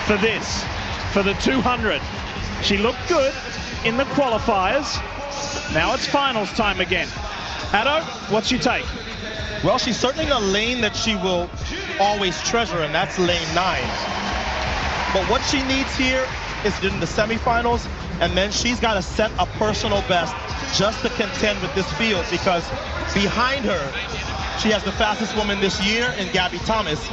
for this, for the 200. She looked good in the qualifiers. Now it's finals time again. Addo, what's your take? Well, she's certainly in a lane that she will always treasure, and that's lane 9. But what she needs here is in the semifinals, and then she's got to set a personal best just to contend with this field, because behind her, she has the fastest woman this year in Gabby Thomas,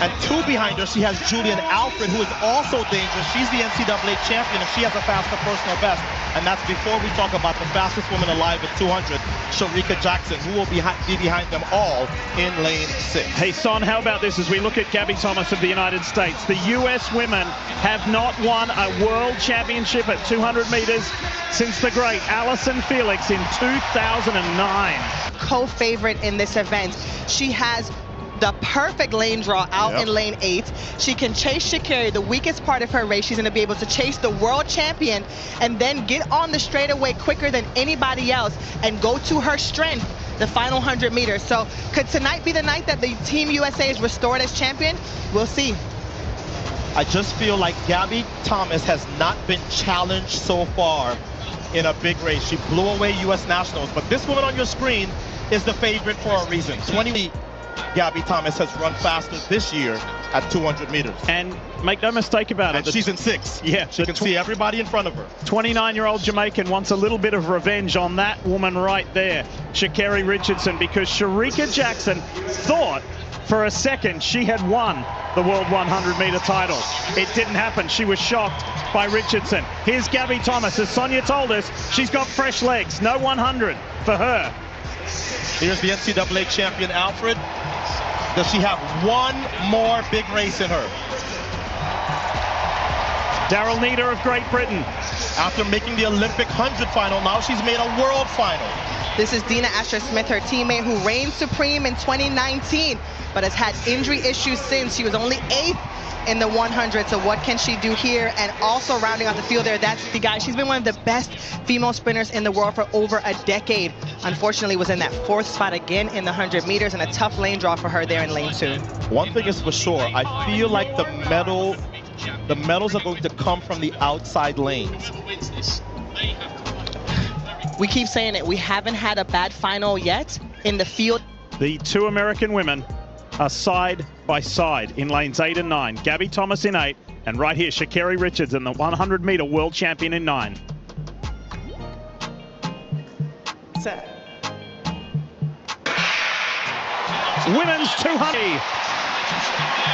and 2 behind her, she has Julian Alfred, who is also dangerous. She's the NCAA champion, and she has a faster personal best. And that's before we talk about the fastest woman alive at 200, Sherica Jackson, who will be behind them all in lane 6. Hey, Son, how about this as we look at Gabby Thomas of the United States? The U.S. women have not won a world championship at 200 meters since the great Allyson Felix in 2009. Co-favorite in this event. She has the perfect lane draw out in lane 8. She can chase Sha'Carri, the weakest part of her race. She's going to be able to chase the world champion and then get on the straightaway quicker than anybody else and go to her strength, the final 100 meters. So could tonight be the night that the Team USA is restored as champion? We'll see. I just feel like Gabby Thomas has not been challenged so far in a big race. She blew away U.S. Nationals, but this woman on your screen is the favorite for a reason. 20. Gabby Thomas has run faster this year at 200 meters. And make no mistake about it. She's in 6. Yeah. She can see everybody in front of her. 29-year-old Jamaican wants a little bit of revenge on that woman right there, Sha'Carri Richardson, because Sherica Jackson thought for a second she had won the World 100-meter title. It didn't happen. She was shocked by Richardson. Here's Gabby Thomas. As Sonia told us, she's got fresh legs. No 100 for her. Here's the NCAA champion, Alfred. Does she have one more big race in her? Daryl Nieder of Great Britain. After making the Olympic 100 final, now she's made a world final. This is Dina Asher-Smith, her teammate, who reigned supreme in 2019, but has had injury issues since. She was only 8th in the 100, so what can she do here? And also rounding out the field there, that's the guy. She's been one of the best female sprinters in the world for over a decade. Unfortunately, was in that 4th spot again in the 100 meters, and a tough lane draw for her there in lane 2. One thing is for sure, I feel like the medals are going to come from the outside lanes. We keep saying it, we haven't had a bad final yet in the field. The 2 American women are side by side in lanes 8 and 9. Gabby Thomas in 8, and right here, Sha'Carri Richardson, the 100-meter world champion in 9. Set. Women's 200.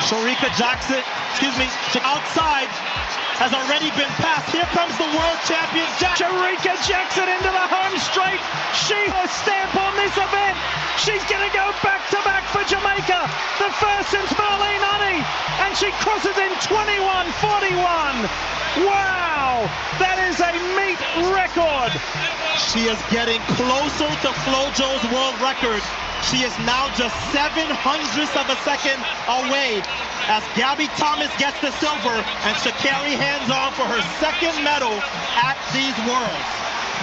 Sherica Jackson, outside has already been passed. Here comes the world champion, Sherica Jackson into the home straight. She has stamp on this event. She's going to go back-to-back for Jamaica, the first since Marlene Honey, and she crosses in 21:41. Wow, that is a meet record. She is getting closer to FloJo's world record. She is now just 0.07 of a second away as Gabby Thomas gets the silver and Sha'Carri hands on for her 2nd medal at these Worlds.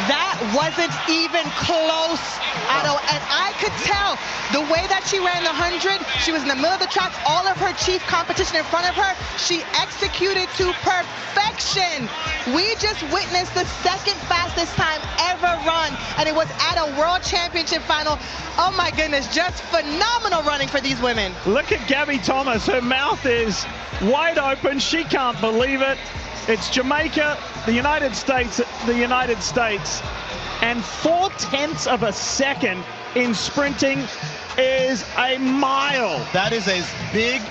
That wasn't even close, Otto, and I could tell the way that she ran the 100, she was in the middle of the track, all of her chief competition in front of her, she executed to perfection. We just witnessed the 2nd fastest time ever run, and it was at a World Championship final. Oh my goodness, just phenomenal running for these women. Look at Gabby Thomas, her mouth is wide open, she can't believe it. It's Jamaica, the United States, and 0.4 of a second in sprinting is a mile. That is as big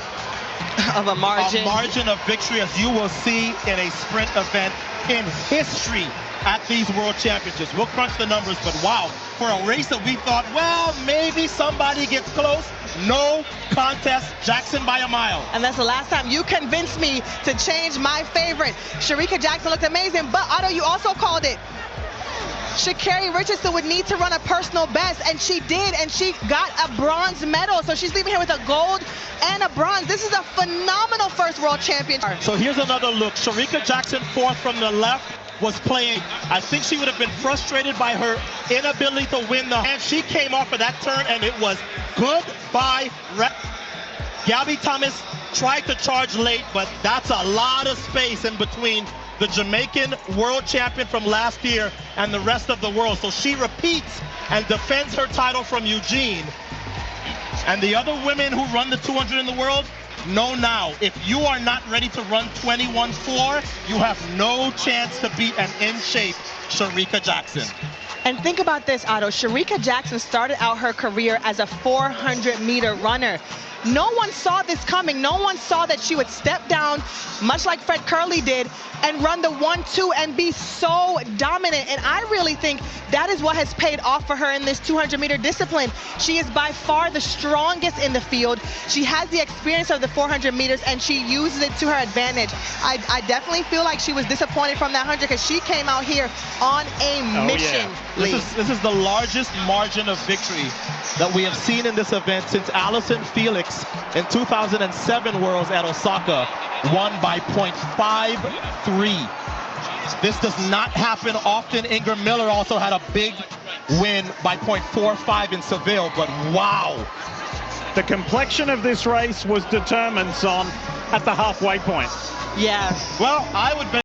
of a margin of victory as you will see in a sprint event in history at these World Championships. We'll crunch the numbers, but wow, for a race that we thought, well, maybe somebody gets close, no contest, Jackson by a mile. And that's the last time you convinced me to change my favorite. Sherica Jackson looked amazing, but Otto, you also called it. Sha'Carri Richardson would need to run a personal best, and she did, and she got a bronze medal. So she's leaving here with a gold and a bronze. This is a phenomenal first world championship. So here's another look. Sherica Jackson, 4th from the left, was playing. I think she would have been frustrated by her inability to win and she came off of that turn, and it was goodbye. Gabby Thomas tried to charge late, but that's a lot of space in between the Jamaican world champion from last year and the rest of the world. So she repeats and defends her title from Eugene. And the other women who run the 200 in the world, know now, if you are not ready to run 21.4, you have no chance to beat an in-shape Sherica Jackson. And think about this, Otto. Sherica Jackson started out her career as a 400-meter runner. No one saw this coming. No one saw that she would step down, much like Fred Curley did, and run the 1-2 and be so dominant. And I really think that is what has paid off for her in this 200-meter discipline. She is by far the strongest in the field. She has the experience of the 400 meters, and she uses it to her advantage. I definitely feel like she was disappointed from that 100 because she came out here on a mission. Yeah. This is the largest margin of victory that we have seen in this event since Allison Felix in 2007 Worlds at Osaka won by 0.53. This does not happen often. Ingram Miller also had a big win by 0.45 in Seville, but wow. The complexion of this race was determined, Son, at the halfway point. Yeah. Well, I would bet